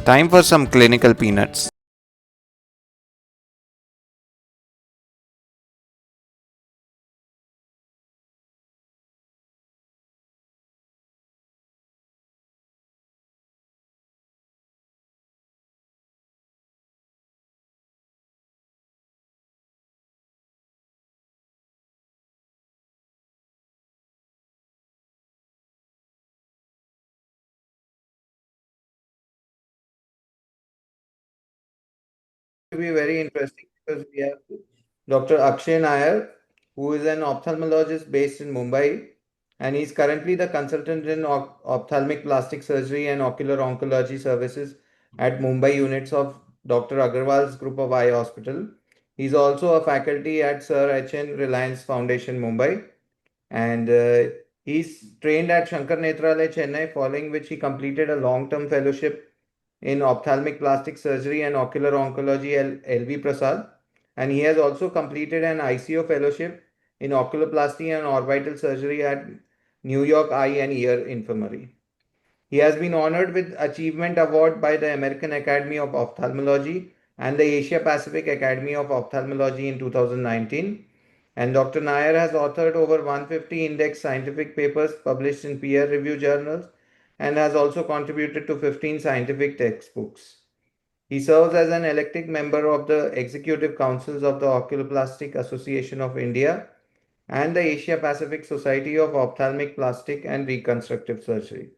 Time for some clinical peanuts. To be very interesting because we have Dr. Akshay Nair, who is an ophthalmologist based in Mumbai, and he's currently the consultant in ophthalmic plastic surgery and ocular oncology services at Mumbai units of Dr. Agarwal's group of eye hospital. He's also a faculty at Sir H.N. Reliance Foundation, Mumbai, and he's trained at Shankar Nethralaya, Chennai, following which he completed a long-term fellowship in ophthalmic plastic surgery and ocular oncology at LV Prasad, and he has also completed an ICO fellowship in oculoplasty and orbital surgery at New York Eye and Ear Infirmary. He has been honored with Achievement Award by the American Academy of Ophthalmology and the Asia Pacific Academy of Ophthalmology in 2019. And Dr. Nair has authored over 150 index scientific papers published in peer reviewed journals and has also contributed to 15 scientific textbooks. He serves as an elected member of the Executive Councils of the Oculoplastic Association of India and the Asia Pacific Society of Ophthalmic Plastic and Reconstructive Surgery.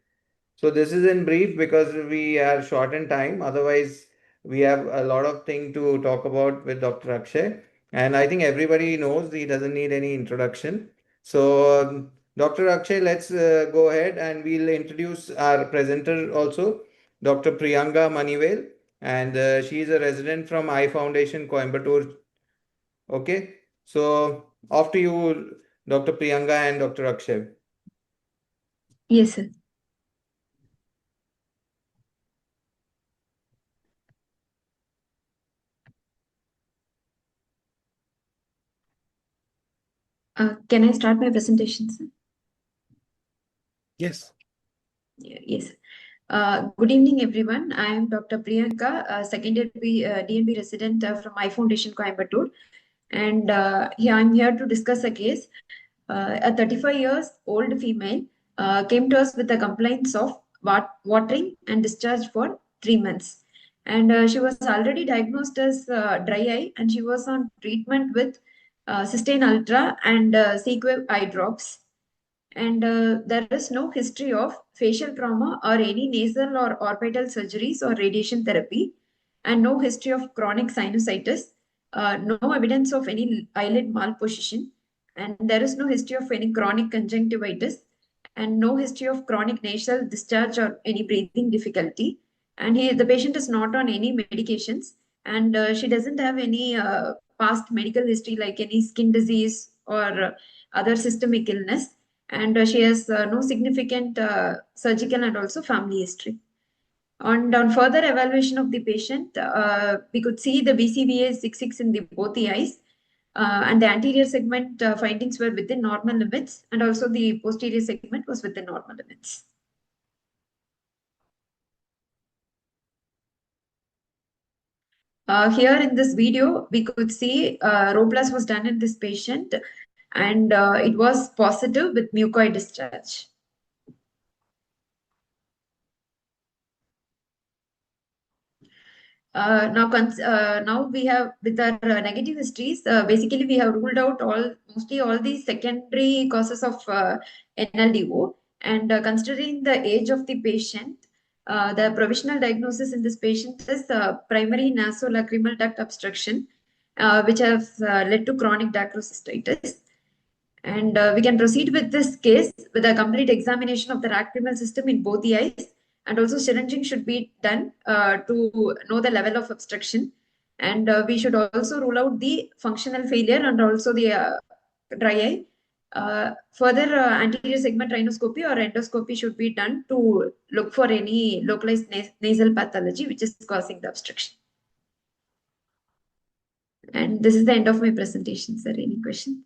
So this is in brief because we are short in time. Otherwise, we have a lot of things to talk about with Dr. Akshay. And I think everybody knows he doesn't need any introduction. So, Dr. Akshay, let's go ahead and we'll introduce our presenter also, Dr. Priyanga Manivel. And she is a resident from Eye Foundation, Coimbatore. Okay. So, off to you, Dr. Priyanga and Dr. Akshay. Yes, sir. Can I start my presentation, sir? Yes. Yes. Good evening, everyone. I am Dr. Priyanka, second year DNB resident from Eye Foundation, Coimbatore. And I'm here to discuss a case. A 35 years old female came to us with a complaints of watering and discharge for 3 months. And she was already diagnosed as dry eye, and she was on treatment with Sustain Ultra and Sequave eye drops. And there is no history of facial trauma or any nasal or orbital surgeries or radiation therapy, and no history of chronic sinusitis, no evidence of any eyelid malposition, and there is no history of any chronic conjunctivitis, and no history of chronic nasal discharge or any breathing difficulty. And the patient is not on any medications, and she doesn't have any past medical history like any skin disease or other systemic illness, and she has no significant surgical and also family history. On further evaluation of the patient, we could see the BCVA 66 in both the eyes, and the anterior segment findings were within normal limits, and also the posterior segment was within normal limits. Here in this video, we could see Roplas was done in this patient, and it was positive with mucoid discharge. Now we have with our negative histories. Basically, we have ruled out mostly all the secondary causes of NLDO, and considering the age of the patient, the provisional diagnosis in this patient is primary Naso Lacrimal Duct obstruction, which has led to chronic Dacryocystitis. And we can proceed with this case with a complete examination of the lacrimal system in both the eyes, and also syringing should be done to know the level of obstruction. And we should also rule out the functional failure and also the dry eye. Further anterior segment rhinoscopy or endoscopy should be done to look for any localized nasal pathology which is causing the obstruction. And this is the end of my presentation, sir. Any question? .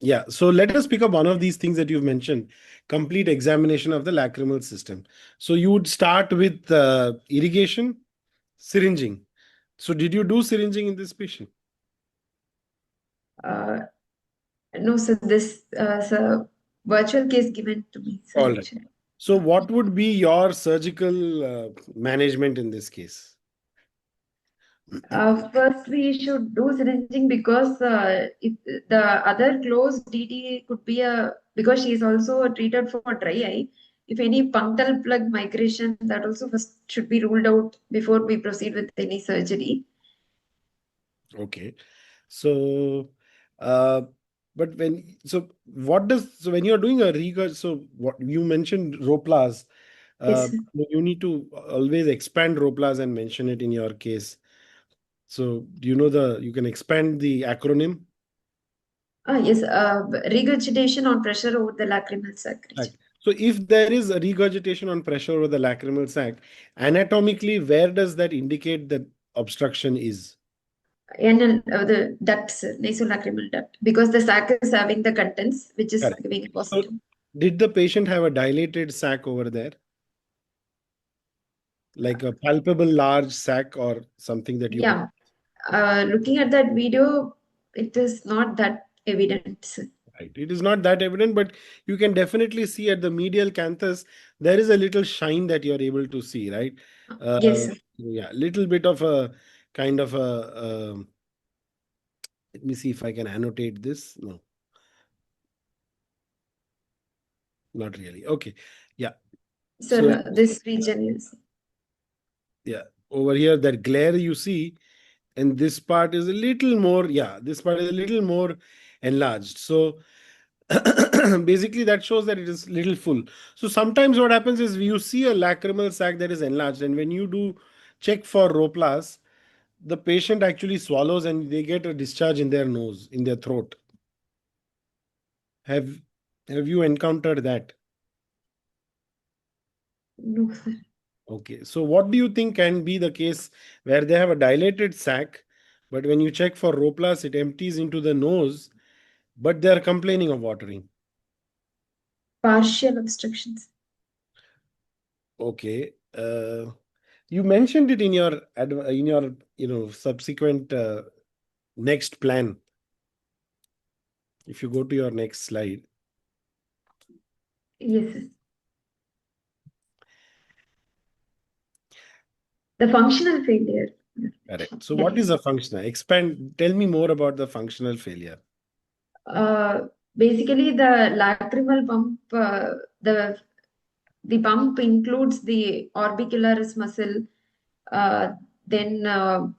Yeah. So let us pick up one of these things that you've mentioned, complete examination of the lacrimal system. So you would start with irrigation, syringing. So did you do syringing in this patient? Uh, no, sir, this sir, virtual case given to me, sir, All right. actually. So what would be your surgical management in this case? First, we should do syringing because if the other closed DT could be because she is also treated for dry eye. If any punctal plug migration, that also first should be ruled out before we proceed with any surgery. Okay. So, uh, but when you're doing a regurg, so what you mentioned Roplas, Yes. you need to always expand Roplas and mention it in your case. So do you know you can expand the acronym? Yes. Regurgitation on pressure over the lacrimal secretion. Right. So if there is a regurgitation on pressure over the lacrimal sac, anatomically, where does that indicate that obstruction is? And the duct, sir, Naso Lacrimal Duct, because the sac is having the contents, which is Correct. giving a So positive. did the patient have a dilated sac over there? Like a palpable large sac or something that you could. Yeah. Looking at that video, it is not that evident, sir. Right. It is not that evident, but you can definitely see at the medial canthus, there is a little shine that you're able to see, right? Yes, sir. Yeah, little bit of a kind of a, let me see if I can annotate this. No, not really. Okay. Yeah. So, Sir, this region is. yeah, over here, that glare you see, and this part is a little more, yeah, this part is a little more enlarged. So, basically that shows that it is little full. So sometimes what happens is you see a lacrimal sac that is enlarged, and when you do check for Roplas, the patient actually swallows and they get a discharge in their nose, in their throat. Have you encountered that? No, sir. Okay, so what do you think can be the case where they have a dilated sac, but when you check for Roplas, it empties into the nose, but they are complaining of watering? Partial obstructions. Okay. You mentioned it in your subsequent next plan. If you go to your next slide. Yes, sir. The functional failure. Correct. So what is a functional? Tell me more about the functional failure. Uh, Basically, the lacrimal pump, the pump includes the orbicularis muscle, then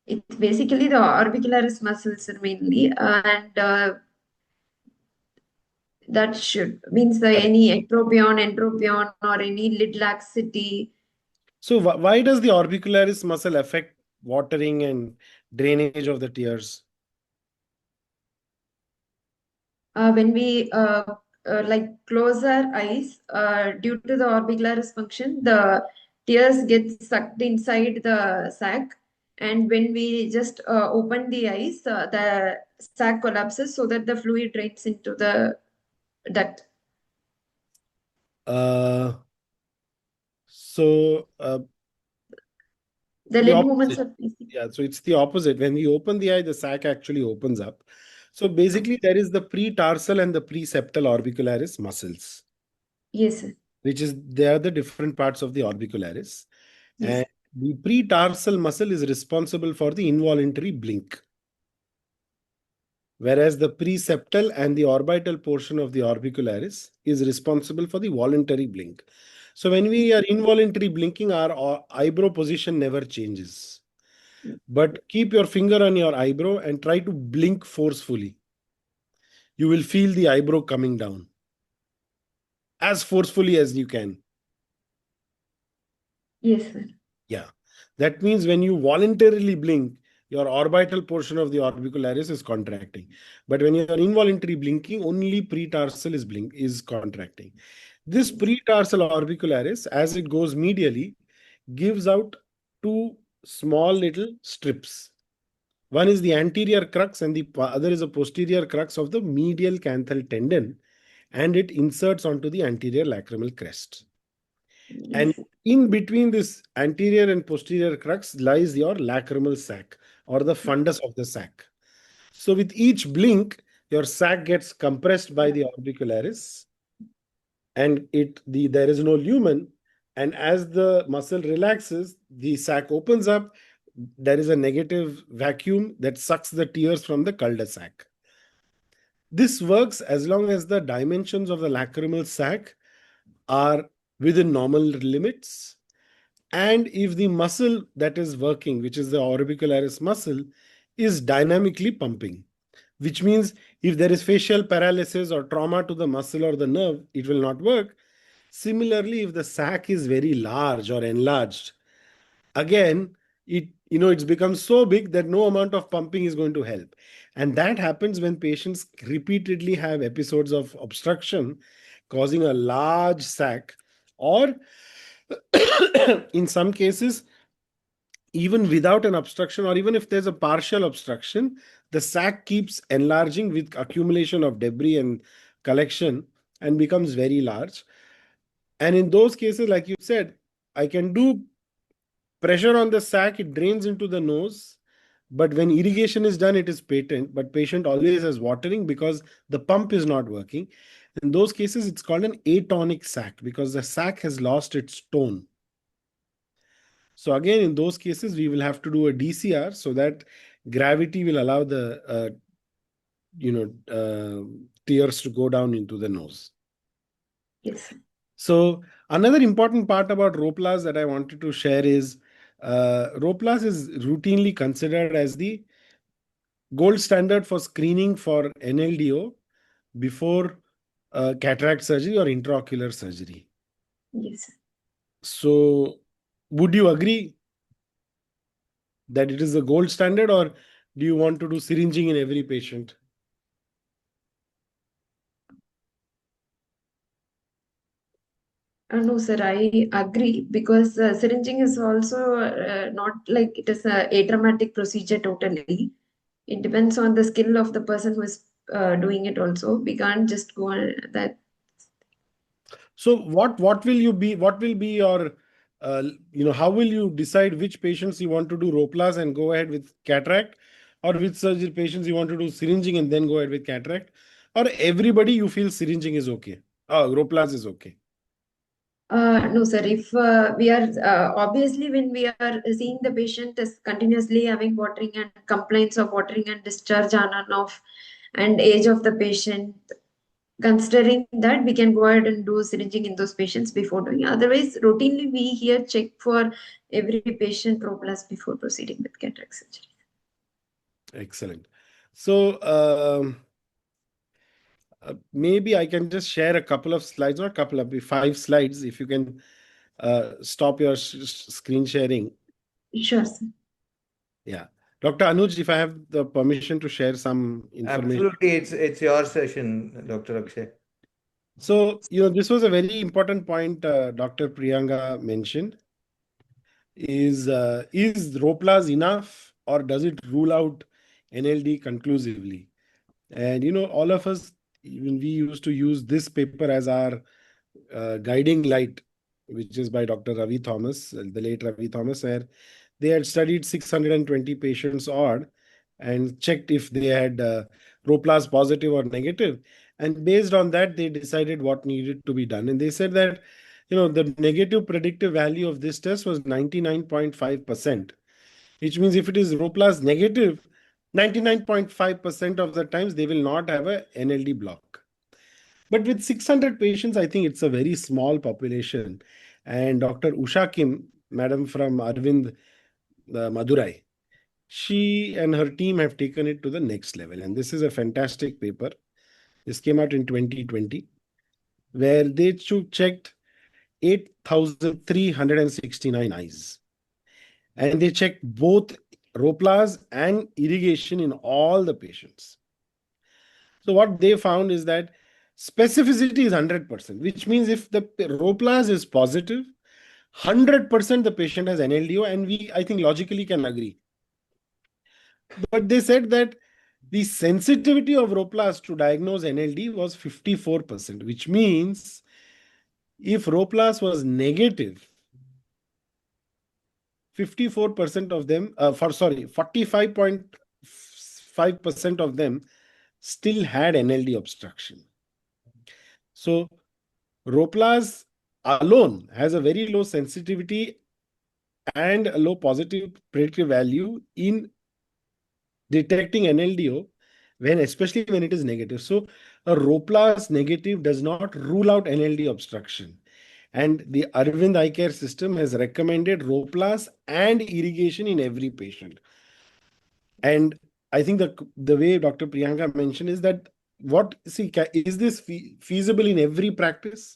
it's basically the orbicularis muscles mainly, and that should means Correct. any entropion, or any lid laxity. So why does the orbicularis muscle affect watering and drainage of the tears? When we like close our eyes, due to the orbicularis function, the tears get sucked inside the sac, and when we just open the eyes, the sac collapses so that the fluid drains into the duct. Uh, so The the lid movements opposite. are easy. Yeah, so it's the opposite. When we open the eye, the sac actually opens up. So basically, there is the pretarsal and the preseptal orbicularis muscles, Yes, sir. which is they are the different parts of the orbicularis. Yes. And the pretarsal muscle is responsible for the involuntary blink, whereas the preseptal and the orbital portion of the orbicularis is responsible for the voluntary blink. So when we are involuntary blinking, our eyebrow position never changes. But keep your finger on your eyebrow and try to blink forcefully. You will feel the eyebrow coming down as forcefully as you can. Yes, sir. Yeah. That means when you voluntarily blink, your orbital portion of the orbicularis is contracting. But when you are involuntary blinking, only pretarsal is contracting. This pretarsal orbicularis, as it goes medially, gives out two small little strips. One is the anterior crux and the other is a posterior crux of the medial canthal tendon, and it inserts onto the anterior lacrimal crest. And Yes. in between this anterior and posterior crux lies your lacrimal sac or the fundus of the sac. So with each blink, your sac gets compressed by the orbicularis, and there is no lumen. And as the muscle relaxes, the sac opens up. There is a negative vacuum that sucks the tears from the cul-de-sac. This works as long as the dimensions of the lacrimal sac are within normal limits. And if the muscle that is working, which is the orbicularis muscle, is dynamically pumping, which means if there is facial paralysis or trauma to the muscle or the nerve, it will not work. Similarly, if the sac is very large or enlarged, again, it's become so big that no amount of pumping is going to help. And that happens when patients repeatedly have episodes of obstruction causing a large sac, or in some cases, even without an obstruction, or even if there's a partial obstruction, the sac keeps enlarging with accumulation of debris and collection and becomes very large. And in those cases, like you said, I can do pressure on the sac, it drains into the nose. But when irrigation is done, it is patent. But patient always has watering because the pump is not working. In those cases, it's called an atonic sac because the sac has lost its tone. So again, in those cases, we will have to do a DCR so that gravity will allow the tears to go down into the nose. Yes. So another important part about Roplas that I wanted to share is Roplas is routinely considered as the gold standard for screening for NLDO before cataract surgery or intraocular surgery. Yes. So would you agree that it is the gold standard, or do you want to do syringing in every patient? No, sir, I agree because syringing is also not like it is a atraumatic procedure totally. It depends on the skill of the person who is doing it also. We can't just go on that. So what will be your how will you decide which patients you want to do Roplas and go ahead with cataract, or which surgery patients you want to do syringing and then go ahead with cataract, or everybody you feel syringing is okay? Roplas is okay. No, sir. If we are obviously when we are seeing the patient is continuously having watering and complaints of watering and discharge on and off, and age of the patient, considering that we can go ahead and do syringing in those patients before doing. Otherwise, routinely we here check for every patient Roplas before proceeding with cataract surgery. Excellent. So maybe I can just share a couple of slides, not a couple of 5 slides, if you can stop your screen sharing. Sure, sir. Yeah. Dr. Anuj, if I have the permission to share some information. Absolutely, it's your session, Dr. Akshay. So, this was a very important point Dr. Priyanga mentioned. Is Roplas enough, or does it rule out NLD conclusively? And all of us, even we used to use this paper as our guiding light, which is by Dr. Ravi Thomas, the late Ravi Thomas, where they had studied 620 patients odd and checked if they had Roplas positive or negative. And based on that, they decided what needed to be done. And they said that, the negative predictive value of this test was 99.5%, which means if it is Roplas negative, 99.5% of the times they will not have a NLD block. But with 600 patients, I think it's a very small population. And Dr. Usha Kim, madam from Arvind Madurai, she and her team have taken it to the next level. And this is a fantastic paper. This came out in 2020, where they checked 8,369 eyes. And they checked both Roplas and irrigation in all the patients. So what they found is that specificity is 100%, which means if the Roplas is positive, 100% the patient has NLDO, and we, I think, logically can agree. But they said that the sensitivity of Roplas to diagnose NLD was 54%, which means if Roplas was negative, 54% of them, 45.5% of them still had NLD obstruction. So Roplas alone has a very low sensitivity and a low positive predictive value in detecting NLDO, especially when it is negative. So a Roplas negative does not rule out NLD obstruction. And the Arvind Eye Care system has recommended Roplas and irrigation in every patient. And I think the way Dr. Priyanga mentioned is that is this feasible in every practice?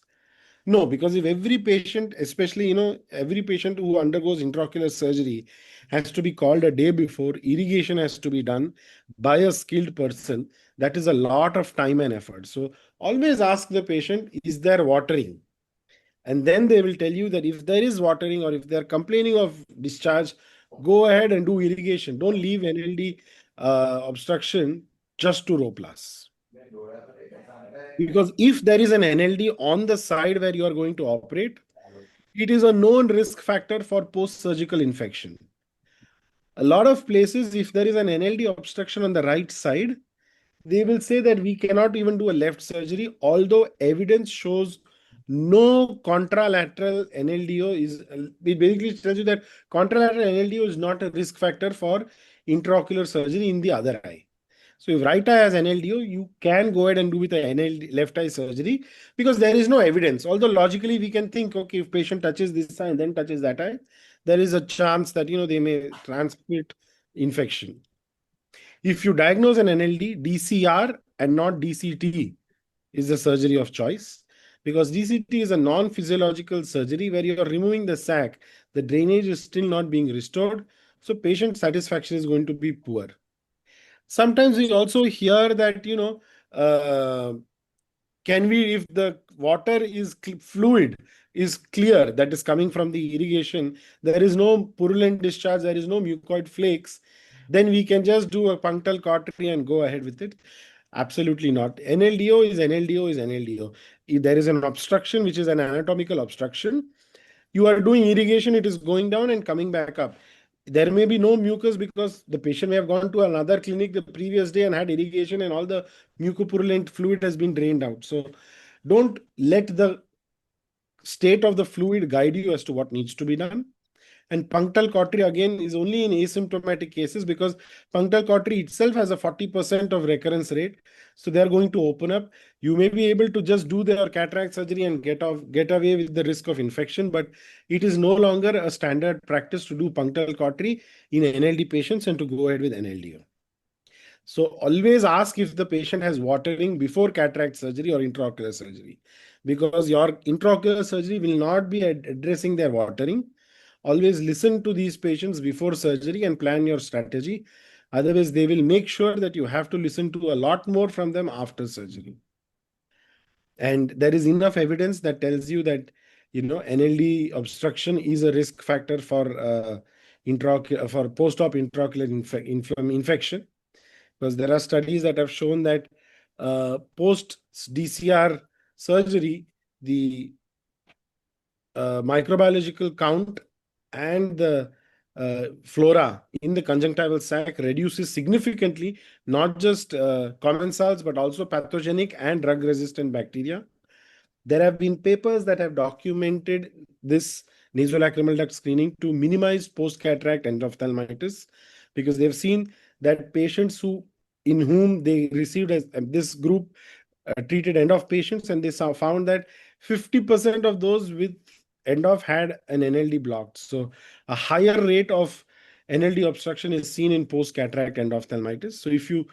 No, because if every patient, especially, every patient who undergoes intraocular surgery has to be called a day before, irrigation has to be done by a skilled person, that is a lot of time and effort. So always ask the patient, is there watering? And then they will tell you that if there is watering or if they're complaining of discharge, go ahead and do irrigation. Don't leave NLD obstruction just to Roplas. Because if there is an NLD on the side where you are going to operate, it is a known risk factor for post-surgical infection. A lot of places, if there is an NLD obstruction on the right side, they will say that we cannot even do a left surgery, although evidence shows no contralateral NLDO it basically tells you that contralateral NLDO is not a risk factor for intraocular surgery in the other eye. So if right eye has NLDO, you can go ahead and do with a NLD left eye surgery because there is no evidence. Although logically we can think, okay, if patient touches this eye and then touches that eye, there is a chance that they may transmit infection. If you diagnose an NLD, DCR and not DCT is the surgery of choice because DCT is a non-physiological surgery where you are removing the sac. The drainage is still not being restored. So patient satisfaction is going to be poor. Sometimes we also hear that, if the water is fluid, is clear, that is coming from the irrigation, there is no purulent discharge, there is no mucoid flakes, then we can just do a punctal cautery and go ahead with it. Absolutely not. NLDO is NLDO is NLDO. If there is an obstruction, which is an anatomical obstruction, you are doing irrigation, it is going down and coming back up. There may be no mucus because the patient may have gone to another clinic the previous day and had irrigation and all the mucopurulent fluid has been drained out. So don't let the state of the fluid guide you as to what needs to be done. And punctal cautery again is only in asymptomatic cases because punctal cautery itself has a 40% of recurrence rate. So they are going to open up. You may be able to just do their cataract surgery and get away with the risk of infection, but it is no longer a standard practice to do punctal cautery in NLD patients and to go ahead with NLDO. So always ask if the patient has watering before cataract surgery or intraocular surgery, because your intraocular surgery will not be addressing their watering. Always listen to these patients before surgery and plan your strategy. Otherwise, they will make sure that you have to listen to a lot more from them after surgery. And there is enough evidence that tells you that, NLD obstruction is a risk factor for post-op intraocular infection. Because there are studies that have shown that post-DCR surgery, the microbiological count and the flora in the conjunctival sac reduces significantly, not just commensals, but also pathogenic and drug-resistant bacteria. There have been papers that have documented this nasolacrimal duct screening to minimize post-cataract endophthalmitis because they've seen that patients in whom they received this group treated end-off patients, and they found that 50% of those with end-off had an NLD blocked. So a higher rate of NLD obstruction is seen in post-cataract endophthalmitis. So if you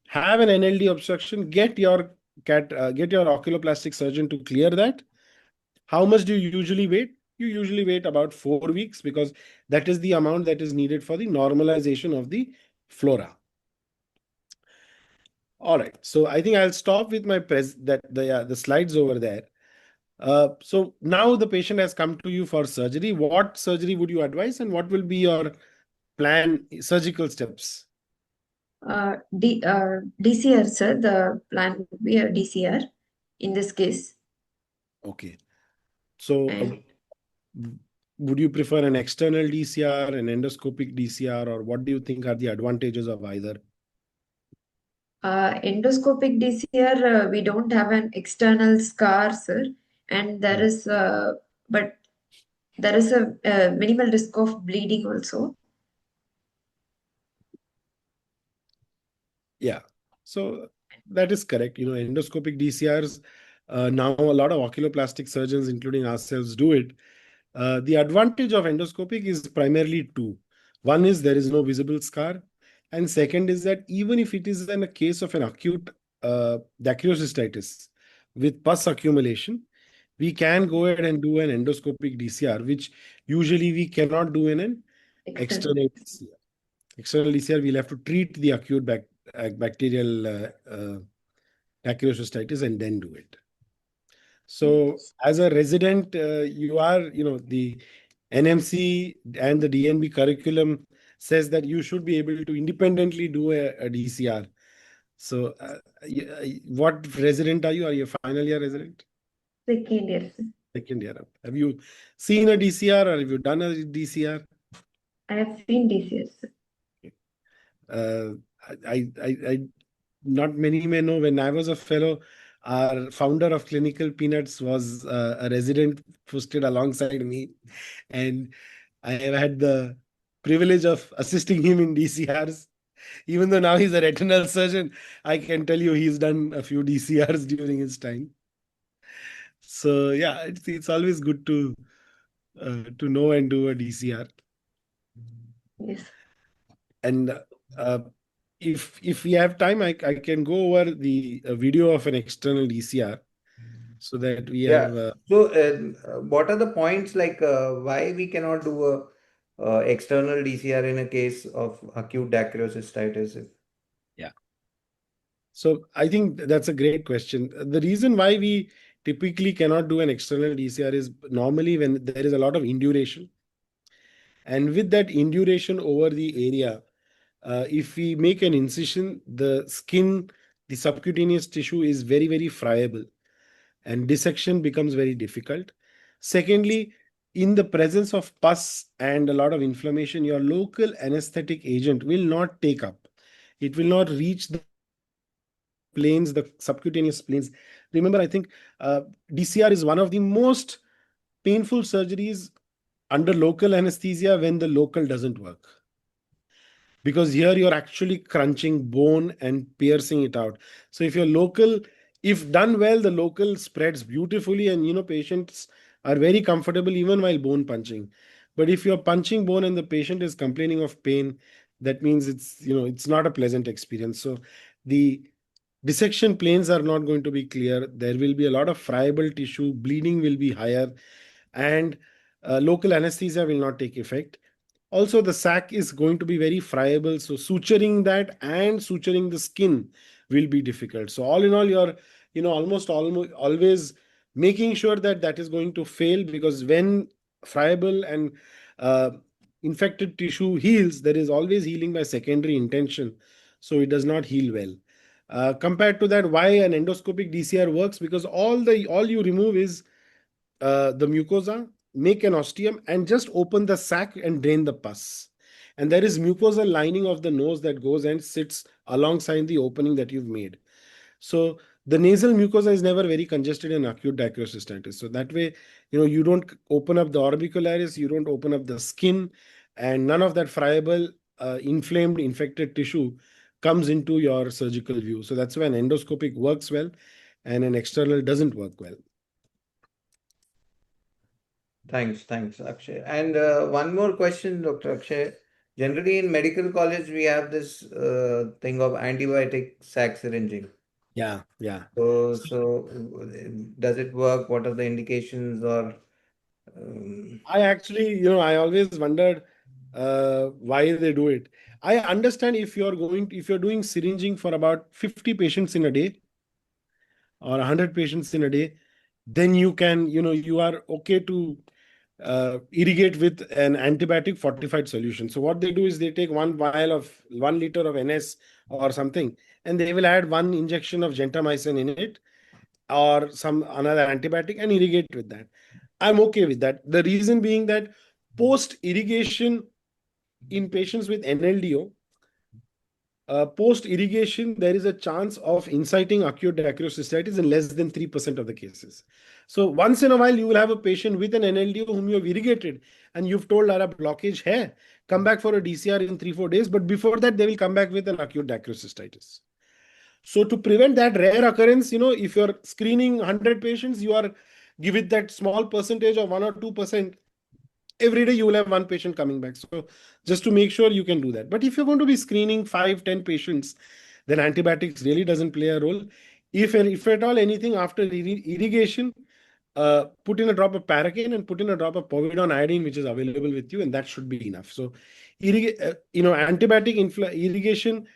have an NLD obstruction, get your oculoplastic surgeon to clear that. How much do you usually wait? You usually wait about 4 weeks because that is the amount that is needed for the normalization of the flora. All right, so I think I'll stop with my the slides over there. So now the patient has come to you for surgery. What surgery would you advise, and what will be your plan, surgical steps? DCR, sir. The plan would be a DCR in this case. Okay. So And would you prefer an external DCR, an endoscopic DCR, or what do you think are the advantages of either? endoscopic DCR, we don't have an external scar, sir, and there is, but there is a minimal risk of bleeding also. Yeah, so that is correct. Endoscopic DCRs, now a lot of oculoplastic surgeons, including ourselves, do it. The advantage of endoscopic is primarily two. One is there is no visible scar. And second is that even if it is in a case of an acute dacryocystitis with pus accumulation, we can go ahead and do an endoscopic DCR, which usually we cannot do in an External. external DCR. External DCR, we'll have to treat the acute bacterial dacryocystitis and then do it. So as a resident, you are, the NMC and the DNB curriculum says that you should be able to independently do a DCR. So what resident are you? Are you a final year resident? Second year, sir. Second year. Have you seen a DCR or have you done a DCR? I have seen DCR, sir. I not many may know, when I was a fellow, our founder of Clinical Peanuts was a resident posted alongside me, and I have had the privilege of assisting him in DCRs. Even though now he's a retinal surgeon, I can tell you he's done a few DCRs during his time. So yeah, it's always good to know and do a DCR. Yes. And if we have time, I can go over the video of an external DCR so that we Yeah. have. So, what are the points like why we cannot do a external DCR in a case of acute dacryocystitis? Yeah. So I think that's a great question. The reason why we typically cannot do an external DCR is normally when there is a lot of induration. And with that induration over the area, if we make an incision, the skin, the subcutaneous tissue is very, very friable and dissection becomes very difficult. Secondly, in the presence of pus and a lot of inflammation, your local anesthetic agent will not take up. It will not reach the planes, the subcutaneous planes. Remember, I think DCR is one of the most painful surgeries under local anesthesia when the local doesn't work. Because here you're actually crunching bone and piercing it out. So if done well, the local spreads beautifully, and patients are very comfortable even while bone punching. But if you're punching bone and the patient is complaining of pain, that means it's not a pleasant experience. So the dissection planes are not going to be clear. There will be a lot of friable tissue, bleeding will be higher, and local anesthesia will not take effect. Also, the sac is going to be very friable, so suturing that and suturing the skin will be difficult. So all in all, you're almost always making sure that that is going to fail, because when friable and uh, infected tissue heals, there is always healing by secondary intention, so it does not heal well. Compared to that, why an endoscopic DCR works? Because all you remove is the mucosa, make an ostium, and just open the sac and drain the pus. And there is mucosal lining of the nose that goes and sits alongside the opening that you've made. So the nasal mucosa is never very congested in acute dacryocystitis. So that way, you don't open up the orbicularis, you don't open up the skin, and none of that friable, inflamed, infected tissue comes into your surgical view. So that's when endoscopic works well and an external doesn't work well. Thanks, Akshay. And one more question, Dr. Akshay. Generally, in medical college, we have this thing of antibiotic sac syringing. Yeah, yeah. So does it work? What are the indications? Or I actually, I always wondered why they do it. I understand if you're doing syringing for about 50 patients in a day or 100 patients in a day, then you can, you are okay to irrigate with an antibiotic fortified solution. So what they do is they take 1 liter of NS or something, and they will add 1 injection of gentamicin in it or some another antibiotic and irrigate with that. I'm okay with that. The reason being that post irrigation in patients with NLDO, post irrigation, there is a chance of inciting acute dacryocystitis in less than 3% of the cases. So once in a while, you will have a patient with an NLDO whom you have irrigated and you've told our blockage hai, come back for a DCR in 3-4 days. But before that, they will come back with an acute dacryocystitis. So to prevent that rare occurrence, if you're screening 100 patients, you are give it that small percentage of 1 or 2%. Every day you will have one patient coming back. So just to make sure you can do that. But if you're going to be screening 5-10 patients, then antibiotics really doesn't play a role. If at all anything after irrigation, put in a drop of paracaine and put in a drop of povidone iodine, which is available with you, and that should be enough. So, antibiotic irrigation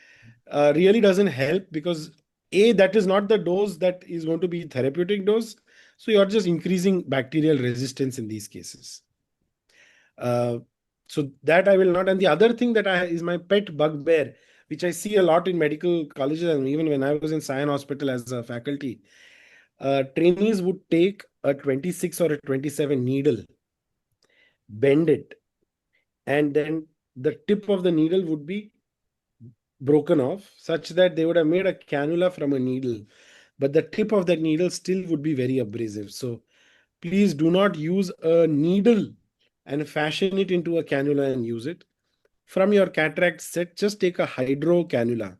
really doesn't help because that is not the dose that is going to be therapeutic dose. So you're just increasing bacterial resistance in these cases. So that I will not. And the other thing that is my pet bugbear, which I see a lot in medical colleges and even when I was in Sion Hospital as a faculty, trainees would take a 26 or a 27 needle, bend it, and then the tip of the needle would be broken off such that they would have made a cannula from a needle, but the tip of that needle still would be very abrasive. So please do not use a needle and fashion it into a cannula and use it. From your cataract set, just take a hydro cannula,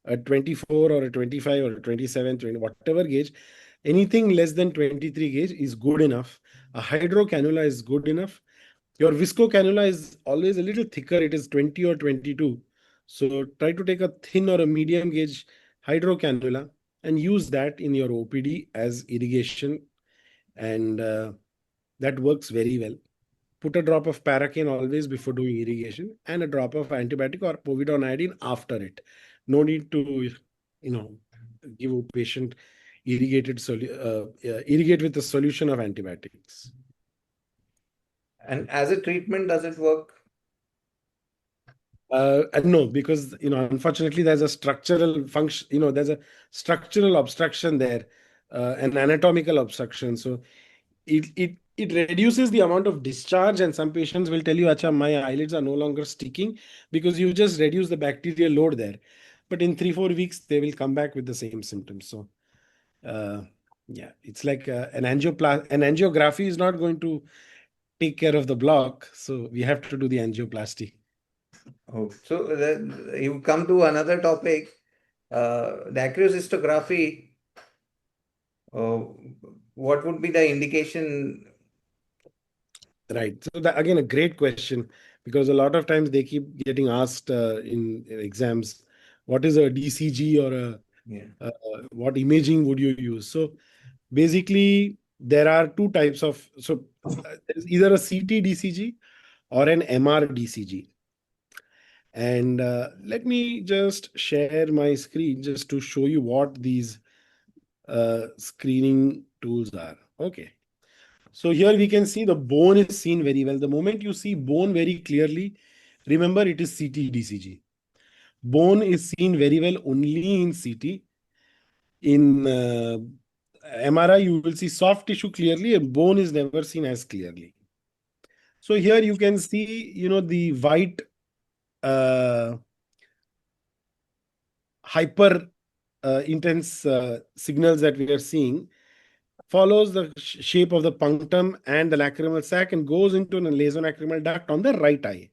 a 24 or a 25 or a 27, 20, whatever gauge. Anything less than 23 gauge is good enough. A hydro cannula is good enough. Your visco cannula is always a little thicker. It is 20 or 22. So try to take a thin or a medium gauge hydro cannula and use that in your OPD as irrigation. And that works very well. Put a drop of paracaine always before doing irrigation and a drop of antibiotic or povidone iodine after it. No need to, give a patient irrigate with a solution of antibiotics. And as a treatment, does it work? No, because unfortunately, there's a structural function. There's a structural obstruction there, an anatomical obstruction. So it reduces the amount of discharge, and some patients will tell you, "Acha, my eyelids are no longer sticking," because you just reduce the bacterial load there. But in 3-4 weeks, they will come back with the same symptoms. So, it's like an angiography is not going to take care of the block, so we have to do the angioplasty. Oh, so you come to another topic, dacryocystography. What would be the indication? Right. So that, again, a great question, because a lot of times they keep getting asked in exams, what is a DCG or what imaging would you use? So basically, there are two types of, there's either a CT DCG or an MR DCG. And let me just share my screen just to show you what these screening tools are. Okay. So here we can see the bone is seen very well. The moment you see bone very clearly, remember it is CT DCG. Bone is seen very well only in CT. In MRI, you will see soft tissue clearly, and bone is never seen as clearly. So here you can see, the white hyper intense signals that we are seeing follows the shape of the punctum and the lacrimal sac and goes into an nasolacrimal duct on the right eye.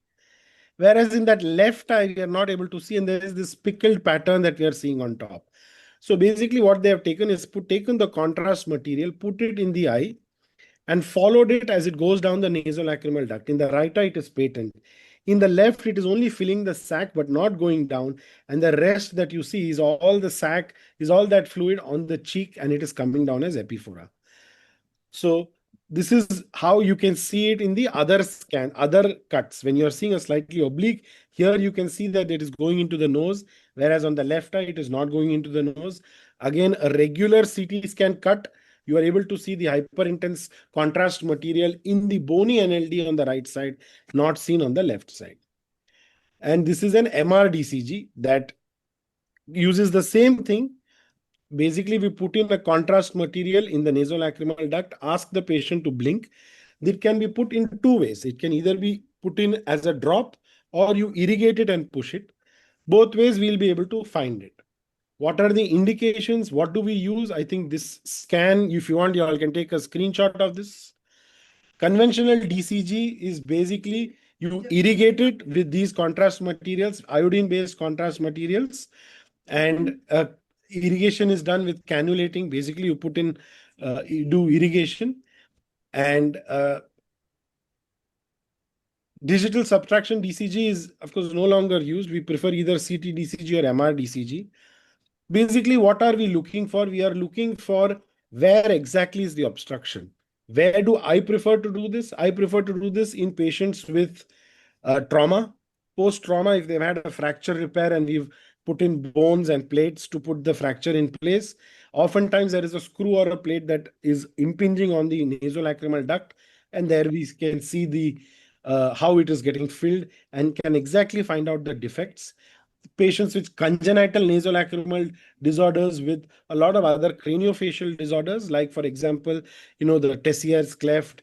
Whereas in that left eye, we are not able to see, and there is this pickled pattern that we are seeing on top. So basically what they have taken is taken the contrast material, put it in the eye, and followed it as it goes down the nasolacrimal duct. In the right eye, it is patent. In the left, it is only filling the sac but not going down. And the rest that you see is all the sac, is all that fluid on the cheek, and it is coming down as epiphora. So this is how you can see it in the other cuts. When you're seeing a slightly oblique, here you can see that it is going into the nose, whereas on the left eye, it is not going into the nose. Again, a regular CT scan cut, you are able to see the hyperintense contrast material in the bony NLD on the right side, not seen on the left side. And this is an MRDCG that uses the same thing. Basically, we put in a contrast material in the nasolacrimal duct, ask the patient to blink. It can be put in two ways. It can either be put in as a drop or you irrigate it and push it. Both ways we'll be able to find it. What are the indications? What do we use? I think this scan, if you want, you all can take a screenshot of this. Conventional DCG is basically you irrigate it with these contrast materials, iodine-based contrast materials, and irrigation is done with cannulating. Basically, you put in, you do irrigation, and digital subtraction DCG is, of course, no longer used. We prefer either CT DCG or MR DCG. Basically, what are we looking for? We are looking for where exactly is the obstruction. Where do I prefer to do this? I prefer to do this in patients with trauma, post-trauma, if they've had a fracture repair and we've put in bones and plates to put the fracture in place. Oftentimes, there is a screw or a plate that is impinging on the nasolacrimal duct, and there we can see the how it is getting filled and can exactly find out the defects. Patients with congenital nasolacrimal disorders with a lot of other craniofacial disorders, like for example, the Tessier's cleft,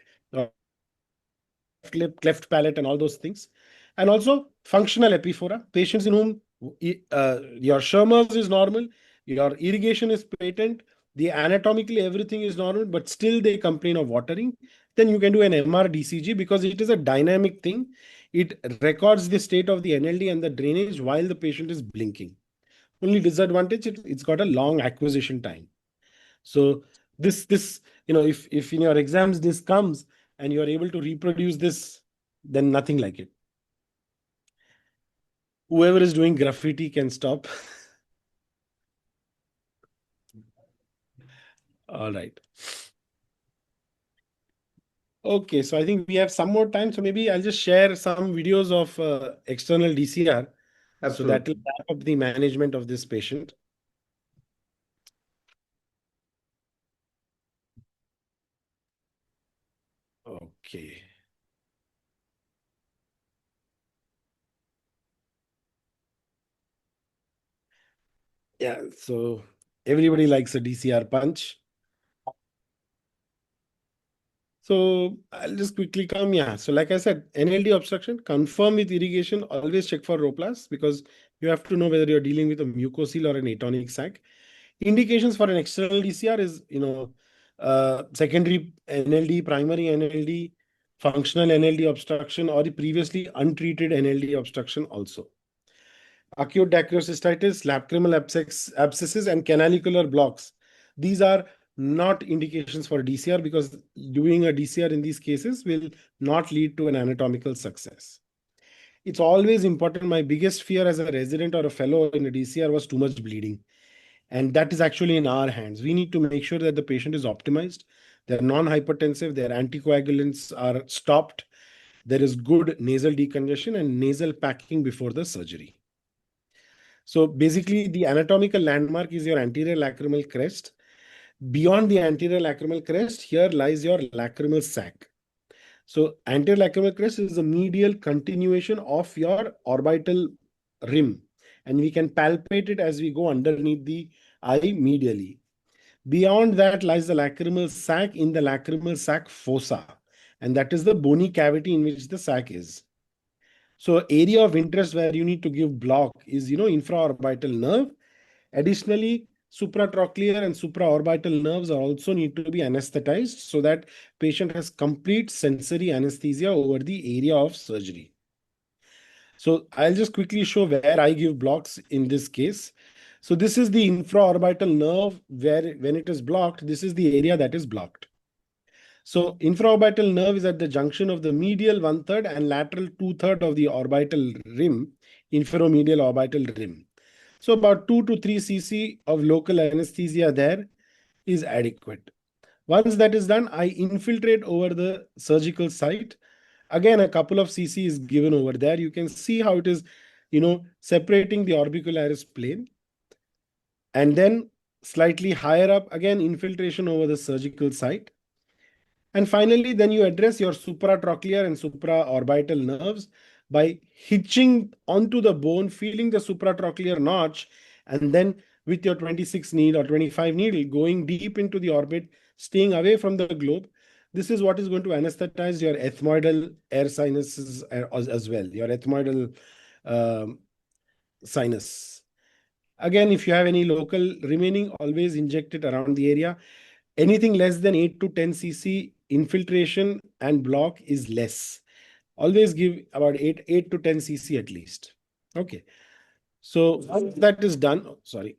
lip, cleft palate, and all those things. And also functional epiphora, patients in whom your Schirmer's is normal, your irrigation is patent, the anatomically everything is normal, but still they complain of watering. Then you can do an MR DCG because it is a dynamic thing. It records the state of the NLD and the drainage while the patient is blinking. Only disadvantage, it's got a long acquisition time. So this if in your exams this comes and you are able to reproduce this, then nothing like it. Whoever is doing graffiti can stop. All right. Okay, so I think we have some more time. So maybe I'll just share some videos of external DCR. So that will wrap up the management of this patient. Okay. Yeah, so everybody likes a DCR punch. So I'll just quickly come. Yeah. So like I said, NLD obstruction, confirm with irrigation, always check for Roplas because you have to know whether you're dealing with a mucocele or an atonic sac. Indications for an external DCR is, secondary NLD, primary NLD, functional NLD obstruction, or the previously untreated NLD obstruction also. Acute Dacryocystitis, lacrimal abscesses, and canalicular blocks. These are not indications for DCR because doing a DCR in these cases will not lead to an anatomical success. It's always important. My biggest fear as a resident or a fellow in a DCR was too much bleeding. And that is actually in our hands. We need to make sure that the patient is optimized. They're non-hypertensive. Their anticoagulants are stopped. There is good nasal decongestion and nasal packing before the surgery. So basically, the anatomical landmark is your anterior lacrimal crest. Beyond the anterior lacrimal crest, here lies your lacrimal sac. So anterior lacrimal crest is the medial continuation of your orbital rim, and we can palpate it as we go underneath the eye medially. Beyond that lies the lacrimal sac in the lacrimal sac fossa, and that is the bony cavity in which the sac is. So area of interest where you need to give block is, infraorbital nerve. Additionally, supratrochlear and supraorbital nerves are also need to be anesthetized so that patient has complete sensory anesthesia over the area of surgery. So I'll just quickly show where I give blocks in this case. So this is the infraorbital nerve where when it is blocked, this is the area that is blocked. So infraorbital nerve is at the junction of the medial 1/3 and lateral 2/3 of the orbital rim, inferomedial orbital rim. So about 2 to 3 cc of local anesthesia there is adequate. Once that is done, I infiltrate over the surgical site. Again, a couple of cc is given over there. You can see how it is, separating the orbicularis plane. And then slightly higher up, again, infiltration over the surgical site. And finally, then you address your supratrochlear and supraorbital nerves by hitching onto the bone, feeling the supratrochlear notch, and then with your 26 needle or 25 needle, going deep into the orbit, staying away from the globe. This is what is going to anesthetize your ethmoidal air sinuses as well, your ethmoidal sinus. Again, if you have any local remaining, always inject it around the area. Anything less than 8 to 10 cc infiltration and block is less. Always give about 8 to 10 cc at least. Okay. So once that is done, sorry.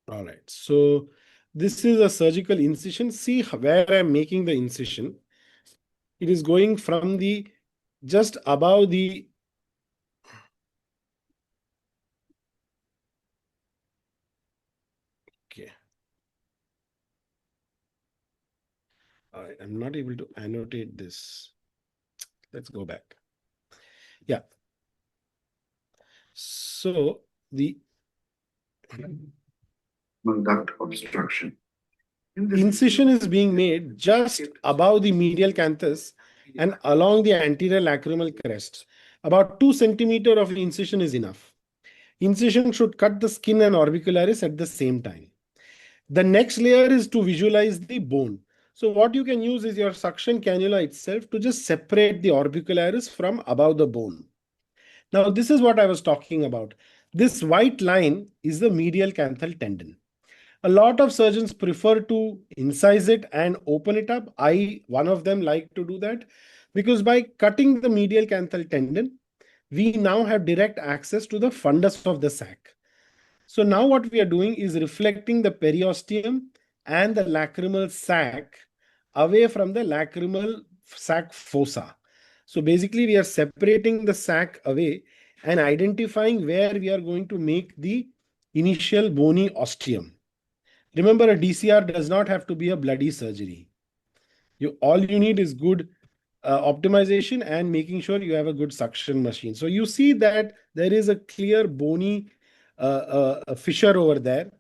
All right. So this is a surgical incision. See where I'm making the incision. It is going from the just above the okay. I'm not able to annotate this. Let's go back. Yeah. So the duct obstruction. incision is being made just above the medial canthus and along the anterior lacrimal crest. About 2 centimeters of incision is enough. Incision should cut the skin and orbicularis at the same time. The next layer is to visualize the bone. So what you can use is your suction cannula itself to just separate the orbicularis from above the bone. Now, this is what I was talking about. This white line is the medial canthal tendon. A lot of surgeons prefer to incise it and open it up. One of them, like to do that because by cutting the medial canthal tendon, we now have direct access to the fundus of the sac. So now what we are doing is reflecting the periosteum and the lacrimal sac away from the lacrimal sac fossa. So basically we are separating the sac away and identifying where we are going to make the initial bony ostium. Remember, a DCR does not have to be a bloody surgery. All you need is good optimization and making sure you have a good suction machine. So you see that there is a clear bony fissure over there.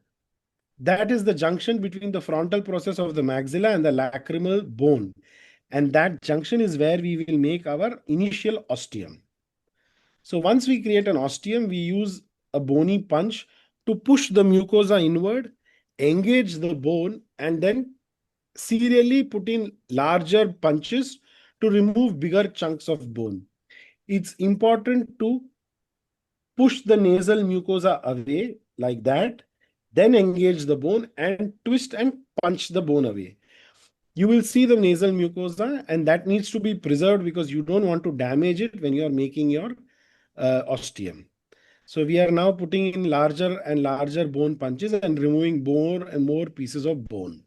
That is the junction between the frontal process of the maxilla and the lacrimal bone. And that junction is where we will make our initial ostium. So once we create an ostium, we use a bony punch to push the mucosa inward, engage the bone, and then serially put in larger punches to remove bigger chunks of bone. It's important to push the nasal mucosa away like that, then engage the bone and twist and punch the bone away. You will see the nasal mucosa, and that needs to be preserved because you don't want to damage it when you are making your ostium. So we are now putting in larger and larger bone punches and removing more and more pieces of bone.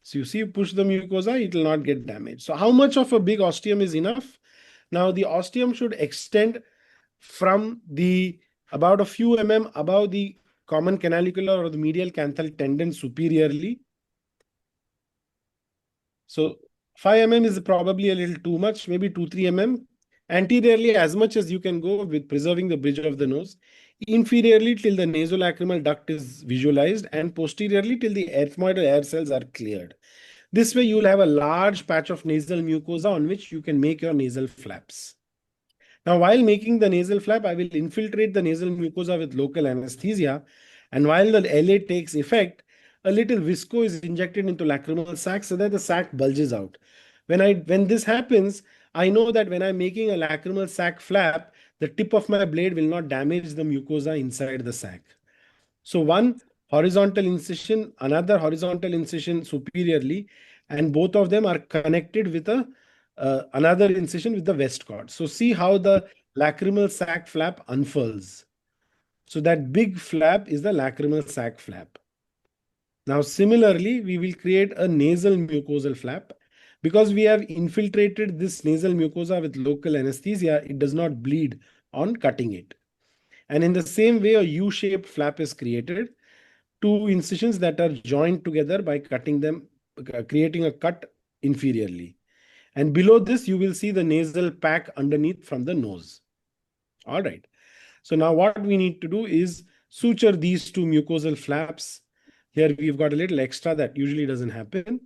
So you see, push the mucosa, it will not get damaged. So how much of a big ostium is enough? Now the ostium should extend from about a few above the common canalicular or the medial canthal tendon superiorly. So 5 mm is probably a little too much, maybe 2-3 mm. Anteriorly, as much as you can go with preserving the bridge of the nose. Inferiorly, till the nasolacrimal duct is visualized, and posteriorly, till the ethmoidal air cells are cleared. This way, you will have a large patch of nasal mucosa on which you can make your nasal flaps. Now, while making the nasal flap, I will infiltrate the nasal mucosa with local anesthesia. And while the LA takes effect, a little visco is injected into lacrimal sac so that the sac bulges out. When this happens, I know that when I'm making a lacrimal sac flap, the tip of my blade will not damage the mucosa inside the sac. So one horizontal incision, another horizontal incision superiorly, and both of them are connected with another incision with the Westcott. So see how the lacrimal sac flap unfurls. So that big flap is the lacrimal sac flap. Now similarly, we will create a nasal mucosal flap. Because we have infiltrated this nasal mucosa with local anesthesia, it does not bleed on cutting it. And in the same way, a U-shaped flap is created. 2 incisions that are joined together by cutting them, creating a cut inferiorly. And below this, you will see the nasal pack underneath from the nose. All right. So now what we need to do is suture these two mucosal flaps. Here we've got a little extra that usually doesn't happen.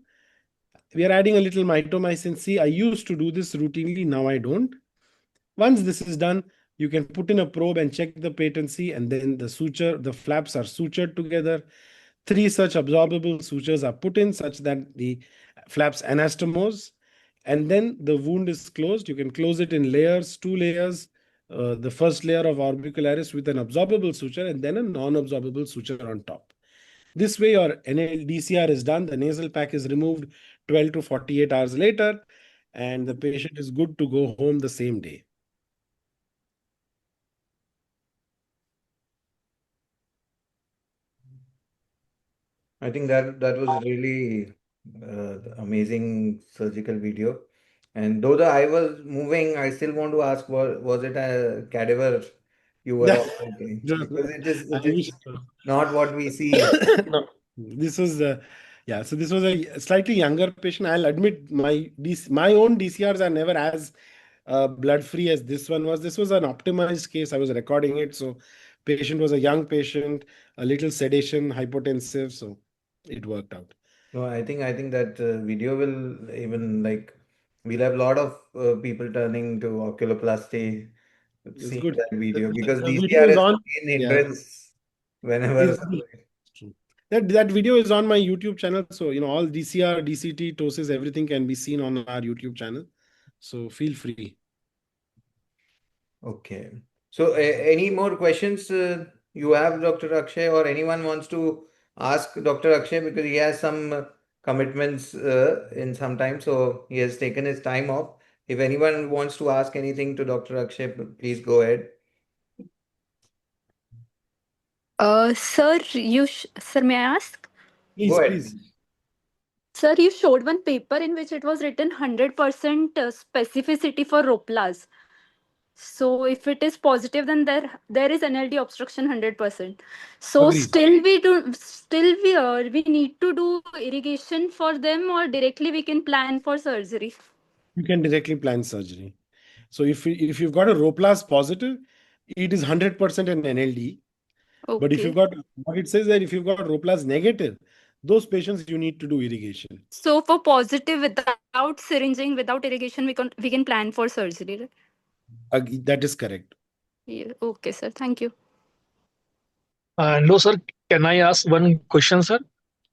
We are adding a little mitomycin C. I used to do this routinely, now I don't. Once this is done, you can put in a probe and check the patency, and then the flaps are sutured together. 3 such absorbable sutures are put in such that the flaps anastomose, and then the wound is closed. You can close it in layers, 2 layers. The first layer of orbicularis with an absorbable suture and then a non-absorbable suture on top. This way your NLDCR is done, the nasal pack is removed 12 to 48 hours later, and the patient is good to go home the same day. I think that was really amazing surgical video. And though the eye was moving, I still want to ask, was it a cadaver you were operating? Because I it is wish not what we see. no, this was so this was a slightly younger patient. I'll admit my own DCRs are never as blood free as this one was. This was an optimized case. I was recording it, so patient was a young patient, a little sedation, hypotensive, so it worked out. No, I think that video will even like we'll have a lot of people turning to oculoplasty It's seeing good. that video because The video DCR is is on. the main Yeah, hindrance whenever is true. That video is on my YouTube channel. So all DCR, DCT, TOSIS, everything can be seen on our YouTube channel. So feel free. Okay. So, any more questions you have, Dr. Akshay, or anyone wants to ask Dr. Akshay because he has some commitments in some time, so he has taken his time off. If anyone wants to ask anything to Dr. Akshay, please go ahead. Sir, may I ask? Go Please, ahead, please. please. Sir, you showed one paper in which it was written 100% specificity for Roplas. So if it is positive, then there is NLD obstruction 100%. So Agreed. we need to do irrigation for them, or directly we can plan for surgery. You can directly plan surgery. So if you've got a Roplas positive, it is 100% an NLD. But if you've Okay. got what it says that if you've got Roplas negative, those patients you need to do irrigation. So for positive, without syringing, without irrigation, we can plan for surgery, right? That is correct. Yeah. Okay, sir. Thank you. No, sir. Can I ask one question, sir?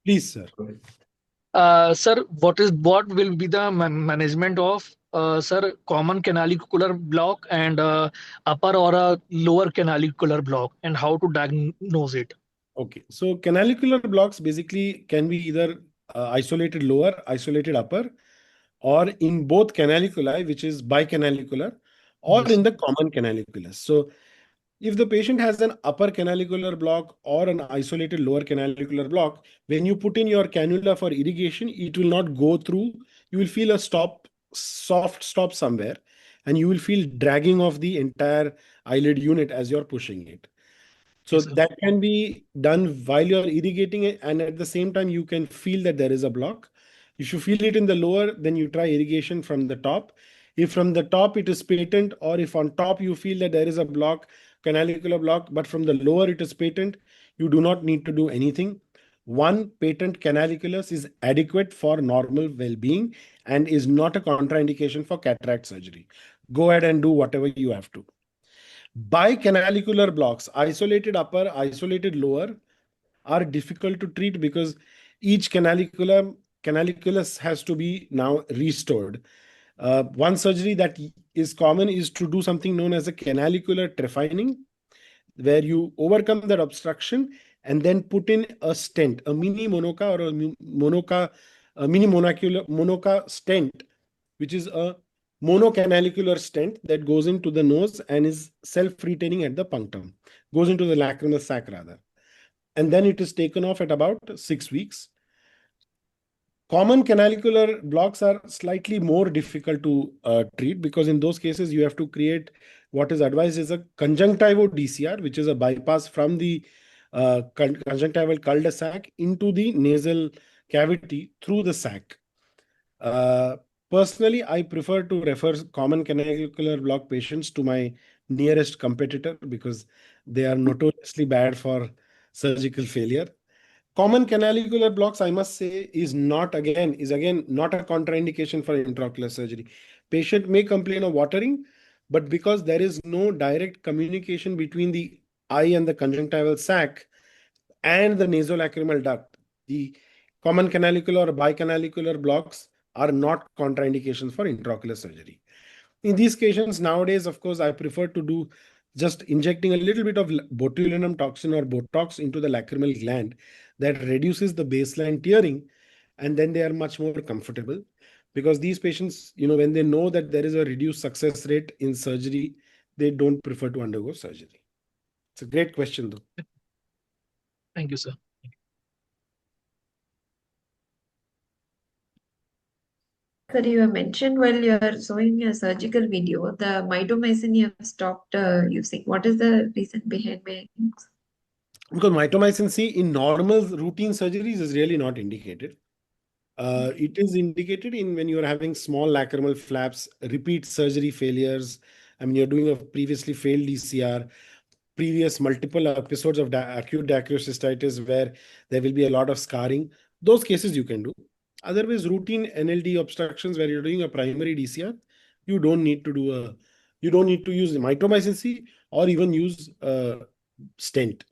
Please, sir. Go ahead. Sir, what will be the management of sir common canalicular block and upper or a lower canalicular block, and how to diagnose it? Okay. So canalicular blocks basically can be either isolated lower, isolated upper, or in both canaliculi, which is bicanalicular, or Yes. in the common canaliculus. So if the patient has an upper canalicular block or an isolated lower canalicular block, when you put in your cannula for irrigation, it will not go through. You will feel a soft stop somewhere, and you will feel dragging of the entire eyelid unit as you're pushing it. So Yes, sir. that can be done while you're irrigating it, and at the same time, you can feel that there is a block. If you feel it in the lower, then you try irrigation from the top. If from the top it is patent, or if on top you feel that there is a block, canalicular block, but from the lower it is patent, you do not need to do anything. One patent canaliculus is adequate for normal well-being and is not a contraindication for cataract surgery. Go ahead and do whatever you have to. Bicanalicular blocks, isolated upper, isolated lower, are difficult to treat because each canaliculus has to be now restored. One surgery that is common is to do something known as a canalicular trephining, where you overcome that obstruction and then put in a stent, a mini monoca or a mini monoca stent, which is a monocanalicular stent that goes into the nose and is self-retaining at the punctum, goes into the lacrimal sac rather. And then it is taken off at about 6 weeks. Common canalicular blocks are slightly more difficult to treat because in those cases you have to create what is advised is a conjunctival DCR, which is a bypass from the conjunctival cul-de-sac into the nasal cavity through the sac. Personally, I prefer to refer common canalicular block patients to my nearest competitor because they are notoriously bad for surgical failure. Common canalicular blocks, I must say, is again not a contraindication for intraocular surgery. Patient may complain of watering, but because there is no direct communication between the eye and the conjunctival sac and the nasolacrimal duct, the common canalicular or bicanalicular blocks are not contraindications for intraocular surgery. In these cases, nowadays, of course, I prefer to do just injecting a little bit of botulinum toxin or Botox into the lacrimal gland that reduces the baseline tearing, and then they are much more comfortable. Because these patients, when they know that there is a reduced success rate in surgery, they don't prefer to undergo surgery. It's a great question, though. Thank you, sir. Sir, you have mentioned while you are showing a surgical video, the mitomycin you have stopped using. What is the reason behind it? Because mitomycin C in normal routine surgeries is really not indicated. It is indicated in when you're having small lacrimal flaps, repeat surgery failures. I mean, you're doing a previously failed DCR, previous multiple episodes of acute dacryocystitis where there will be a lot of scarring. Those cases you can do. Otherwise, routine NLD obstructions where you're doing a primary DCR, you don't need to use mitomycin C or even use stent.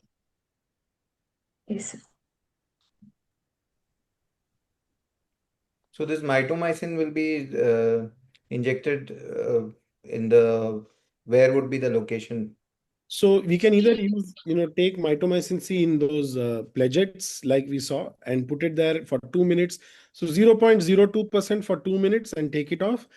Yes, sir. So this mitomycin will be injected where would be the location? So we can either use, take mitomycin C in those pledgets like we saw and put it there for 2 minutes. So 0.02% for 2 minutes and take it off.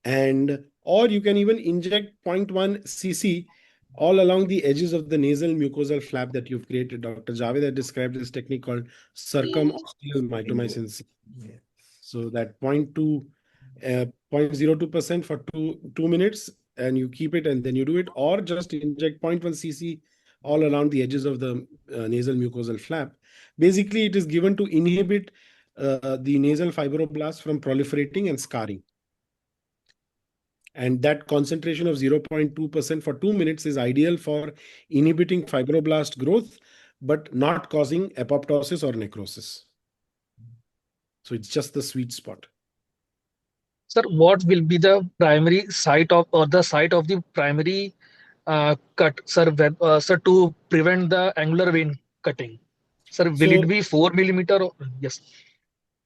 Or you can even inject 0.1 cc all along the edges of the nasal mucosal flap that you've created. Dr. Javed had described this technique called circumosseous mitomycin C. Yeah. So that 0.02% for 2 minutes, and you keep it and then you do it, or just inject 0.1 cc all around the edges of the nasal mucosal flap. Basically, it is given to inhibit the nasal fibroblasts from proliferating and scarring. And that concentration of 0.2% for 2 minutes is ideal for inhibiting fibroblast growth, but not causing apoptosis or necrosis. So it's just the sweet spot. Sir, what will be the primary site of or the site of the primary cut, sir, sir, to prevent the angular vein cutting? Sir, will it be 4 millimeter? Yes.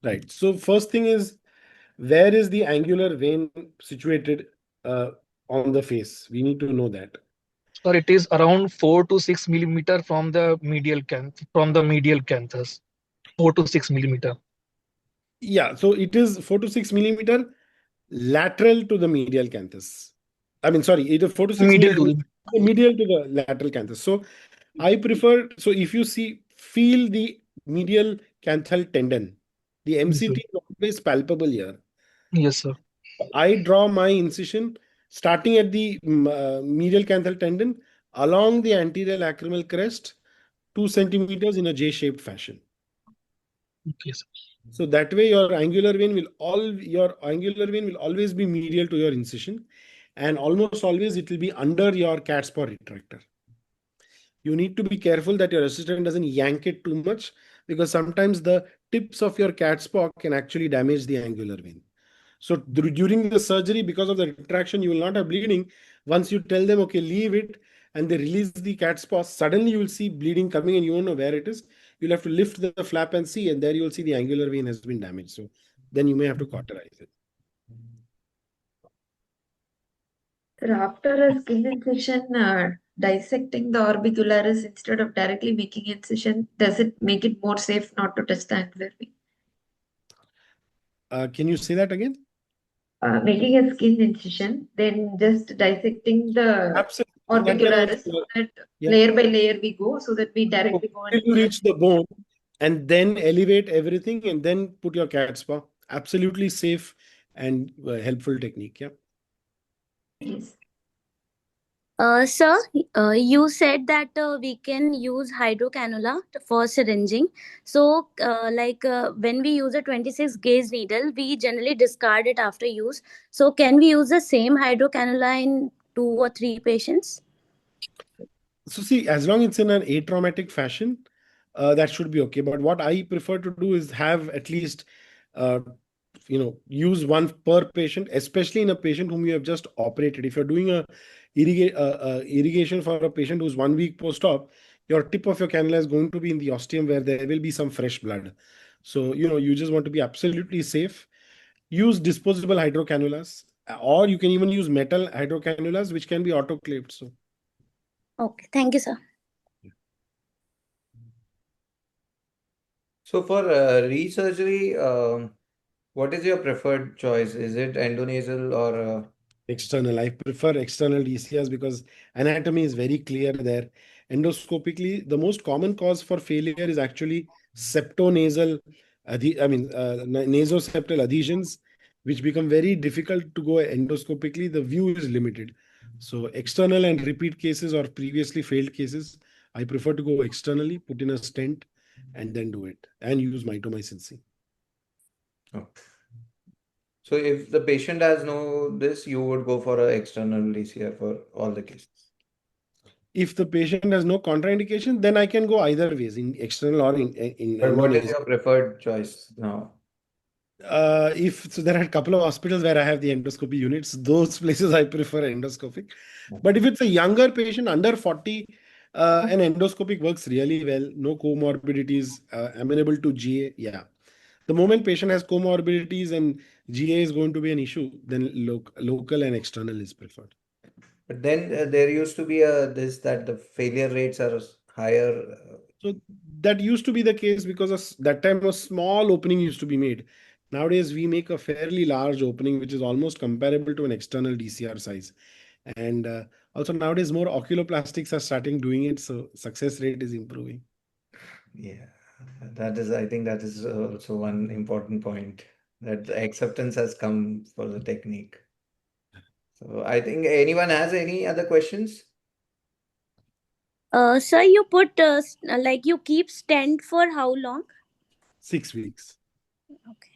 Right. So first thing is, where is the angular vein situated on the face? We need to know that. Sir, it is around 4 to 6 millimeter from the medial canthus. 4 to 6 millimeter. Yeah. So it is 4 to 6 millimeter lateral to the medial canthus. I mean, sorry, it is 4 to 6 Medial millimeter to medial to the lateral canthus. So I prefer, so if you feel the medial canthal tendon, the MCT is always palpable here. Yes, sir. I draw my incision starting at the medial canthal tendon along the anterior lacrimal crest 2 centimeters in a J-shaped fashion. Okay, sir. So that way your angular vein will always be medial to your incision, and almost always it will be under your cat's paw retractor. You need to be careful that your assistant doesn't yank it too much, because sometimes the tips of your cat's paw can actually damage the angular vein. So during the surgery, because of the retraction, you will not have bleeding. Once you tell them, okay, leave it, and they release the cat's paw, suddenly you will see bleeding coming and you won't know where it is. You'll have to lift the flap and see, and there you will see the angular vein has been damaged. So then you may have to cauterize it. Sir, after a skin incision, dissecting the orbicularis instead of directly making incision, does it make it more safe not to touch the angular vein? Can you say that again? Making a skin incision, then just dissecting the Absolutely. orbicularis, so that layer by layer we go, so that we directly go and You reach the bone and then elevate everything and then put your cat's paw. Absolutely safe and helpful technique. Yeah. yes. Sir, you said that we can use hydrocannula for syringing. So, when we use a 26 gauge needle, we generally discard it after use. So, can we use the same hydrocannula in 2 or 3 patients? So see, as long as it's in an atraumatic fashion, that should be okay. But what I prefer to do is have at least, use one per patient, especially in a patient whom you have just operated. If you're doing a irrigation for a patient who's 1 week post-op, your tip of your cannula is going to be in the ostium where there will be some fresh blood. So, you just want to be absolutely safe. Use disposable hydrocannulas, or you can even use metal hydrocannulas, which can be autoclaved. So. Okay, thank you, sir. So for resurgery, what is your preferred choice? Is it endonasal or External. I prefer external DCRs because anatomy is very clear there. Endoscopically, the most common cause for failure is actually septonasal, nasoseptal adhesions, which become very difficult to go endoscopically. The view is limited. So external and repeat cases or previously failed cases, I prefer to go externally, put in a stent, and then do it and use mitomycin C. oh. So if the patient has no this, you would go for an external DCR for all the cases. If the patient has no contraindication, then I can go either ways, in external or in But what is endonasal. your preferred choice now? There are a couple of hospitals where I have the endoscopy units. Those places I prefer endoscopic. But if it's a younger patient under 40, an endoscopic works really well. No comorbidities, amenable to GA. Yeah. The moment patient has comorbidities and GA is going to be an issue, then local and external is preferred. But then there used to be that the failure rates are higher. So that used to be the case because that time a small opening used to be made. Nowadays, we make a fairly large opening, which is almost comparable to an external DCR size. And also nowadays, more oculoplastics are starting doing it. So success rate is improving. Yeah, I think that is also one important point, that the acceptance has come for the technique. So I think anyone has any other questions? Sir, you put you keep stent for how long? 6 weeks. Okay.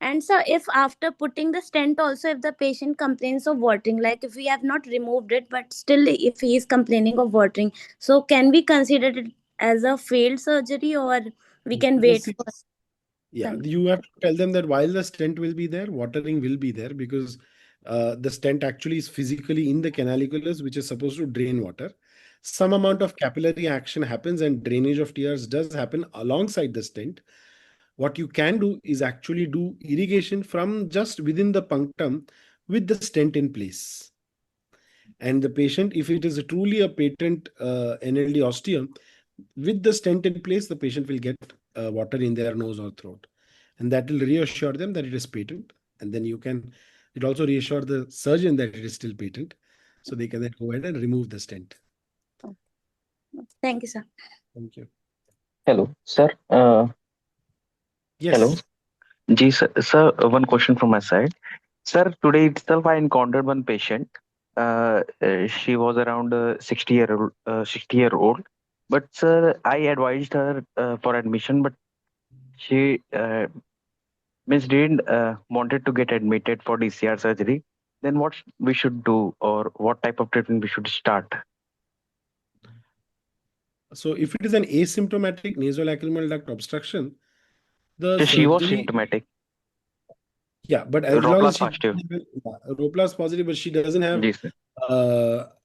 And sir, if after putting the stent also, if the patient complains of watering, like if we have not removed it, but still if he is complaining of watering, so can we consider it as a failed surgery, or we can wait for Yeah, some? you have to tell them that while the stent will be there, watering will be there because the stent actually is physically in the canaliculus, which is supposed to drain water. Some amount of capillary action happens and drainage of tears does happen alongside the stent. What you can do is actually do irrigation from just within the punctum with the stent in place. And the patient, if it is truly a patent NLD ostium, with the stent in place, the patient will get water in their nose or throat. And that will reassure them that it is patent. And then it also reassure the surgeon that it is still patent. So they can then go ahead and remove the stent. Thank you, sir. Thank you. Hello, sir. Yes. Hello. Sir, one question from my side. Sir, today itself I encountered one patient. She was around 60-year-old. But sir, I advised her for admission, but she didn't wanted to get admitted for DCR surgery. Then what we should do, or what type of treatment we should start? So if it is an asymptomatic nasolacrimal duct obstruction, the She was surgery. symptomatic. Yeah, but as long as Roplas she positive. Roplas positive, but she doesn't have Yes, sir.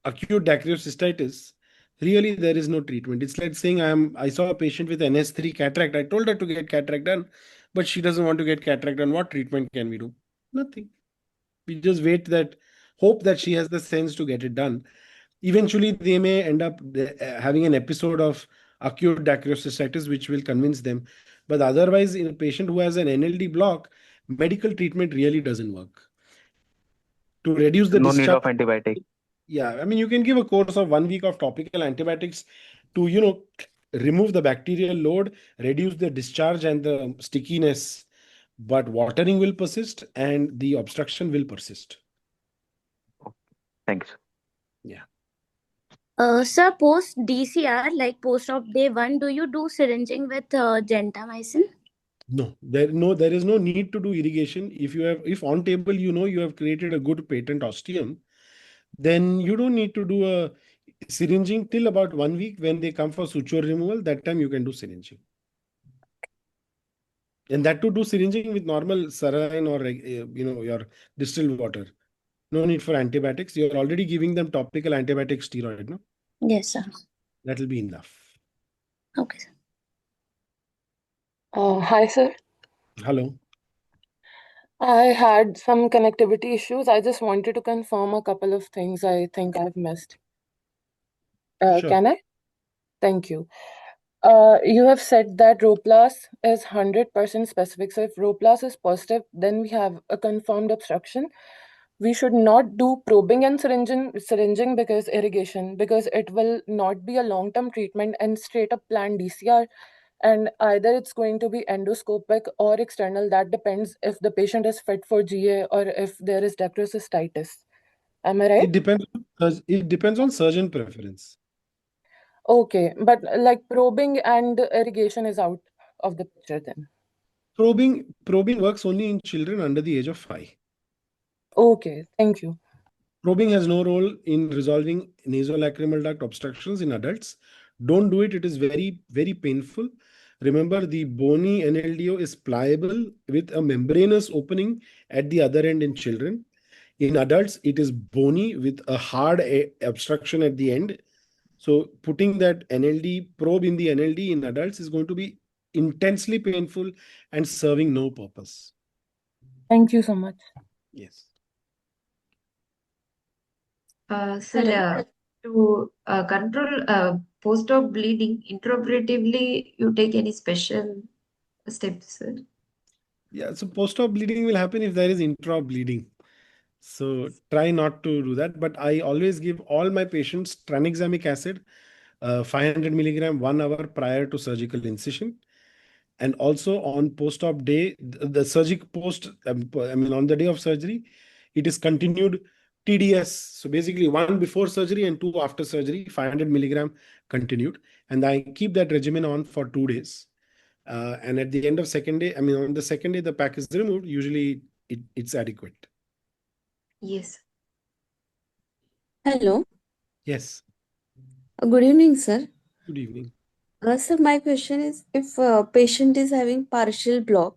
acute dacryocystitis, really there is no treatment. It's like saying I saw a patient with NS3 cataract. I told her to get cataract done, but she doesn't want to get cataract done. What treatment can we do? Nothing. We just hope that she has the sense to get it done. Eventually, they may end up having an episode of acute dacryocystitis, which will convince them. But otherwise, in a patient who has an NLD block, medical treatment really doesn't work. To reduce the No need discharge. of antibiotic. Yeah, I mean, you can give a course of 1 week of topical antibiotics to, remove the bacterial load, reduce the discharge and the stickiness. But watering will persist and the obstruction will persist. Thanks. Yeah. Sir, post DCR, like post op day 1, do you do syringing with gentamicin? No, there is no need to do irrigation. If on table, you have created a good patent ostium, then you don't need to do a syringing till about 1 week. When they come for suture removal, that time you can do syringing. And that to do syringing with normal saline or your distilled water. No need for antibiotics. You're already giving them topical antibiotic steroid, no? Yes, sir. That will be enough. Okay, sir. Hi, sir. Hello. I had some connectivity issues. I just wanted to confirm a couple of things I think I've missed. Sure. Can I? Thank you. You have said that Roplas is 100% specific. So if Roplas is positive, then we have a confirmed obstruction. We should not do probing and syringing because irrigation, because it will not be a long-term treatment and straight up planned DCR. And either it's going to be endoscopic or external. That depends if the patient is fit for GA or if there is Dacryocystitis. Am I right? It depends on surgeon preference. Okay, but like probing and irrigation is out of the picture then. Probing works only in children under the age of 5. Okay, thank you. Probing has no role in resolving nasolacrimal duct obstructions in adults. Don't do it. It is very, very painful. Remember, the bony NLDO is pliable with a membranous opening at the other end in children. In adults, it is bony with a hard obstruction at the end. So putting that NLD probe in the NLD in adults is going to be intensely painful and serving no purpose. Thank you so much. Yes. Sir, to control post-op bleeding intraoperatively, you take any special steps, sir? Yeah, so post-op bleeding will happen if there is intra bleeding. So try not to do that. But I always give all my patients tranexamic acid, 500 milligram 1 hour prior to surgical incision. And also on post-op day, the surgical on the day of surgery, it is continued TDS. So basically 1 before surgery and 2 after surgery, 500 milligram continued. And I keep that regimen on for 2 days. And at the end of second day, on the second day, the pack is removed. Usually it's adequate. Yes. Hello. Yes. Good evening, sir. Good evening. Sir, my question is if a patient is having partial block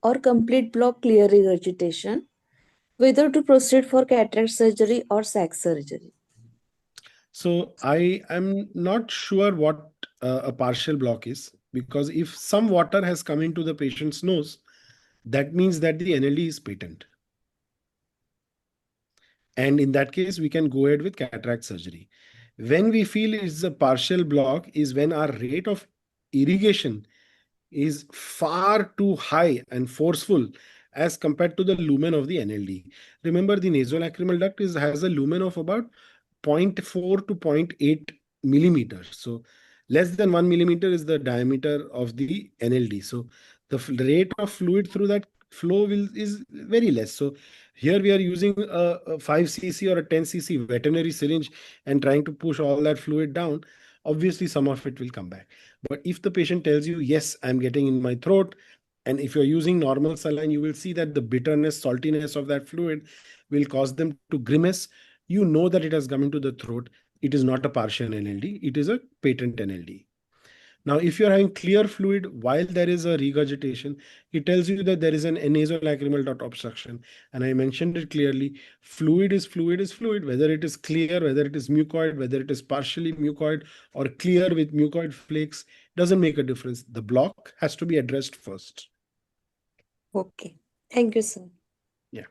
or complete block clear regurgitation, whether to proceed for cataract surgery or sac surgery. So I am not sure what a partial block is, because if some water has come into the patient's nose, that means that the NLD is patent. And in that case, we can go ahead with cataract surgery. When we feel it's a partial block is when our rate of irrigation is far too high and forceful as compared to the lumen of the NLD. Remember, the nasolacrimal duct has a lumen of about 0.4 to 0.8 millimeters. So less than 1 millimeter is the diameter of the NLD. So the rate of fluid through that flow is very less. So here we are using a 5 cc or a 10 cc veterinary syringe and trying to push all that fluid down. Obviously, some of it will come back. But if the patient tells you, yes, I'm getting in my throat, and if you're using normal saline, you will see that the bitterness, saltiness of that fluid will cause them to grimace. You know that it has come into the throat. It is not a partial NLD. It is a patent NLD. Now, if you're having clear fluid while there is a regurgitation, it tells you that there is an nasolacrimal duct obstruction. And I mentioned it clearly. Fluid is fluid is fluid, whether it is clear, whether it is mucoid, whether it is partially mucoid or clear with mucoid flakes, doesn't make a difference. The block has to be addressed first. Okay. Thank you, sir. Yeah.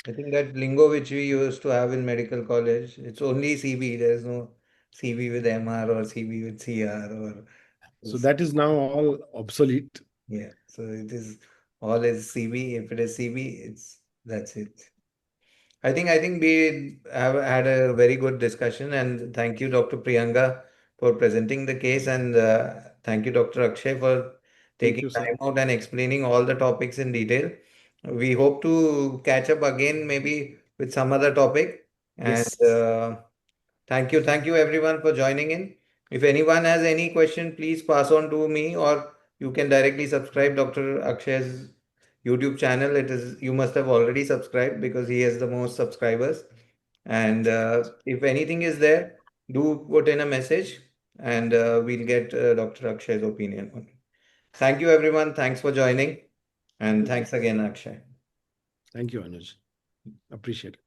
I think that lingo which we used to have in medical college, it's only CB. There's no CB with MR or CB with CR or. So that is now all obsolete. Yeah. So it is all is CB. If it is CB, that's it. I think we have had a very good discussion, and thank you, Dr. Priyanga, for presenting the case, and thank you, Dr. Akshay, for Thank taking you, sir. time out and explaining all the topics in detail. We hope to catch up again, maybe with some other topic. And Yes. thank you everyone for joining in. If anyone has any question, please pass on to me, or you can directly subscribe Dr. Akshay's YouTube channel. You must have already subscribed because he has the most subscribers. And if anything is there, do put in a message, and we'll get Dr. Akshay's opinion on it. Thank you, everyone. Thanks for joining. And thanks again, Akshay. Thank you, Anuj. Appreciate it.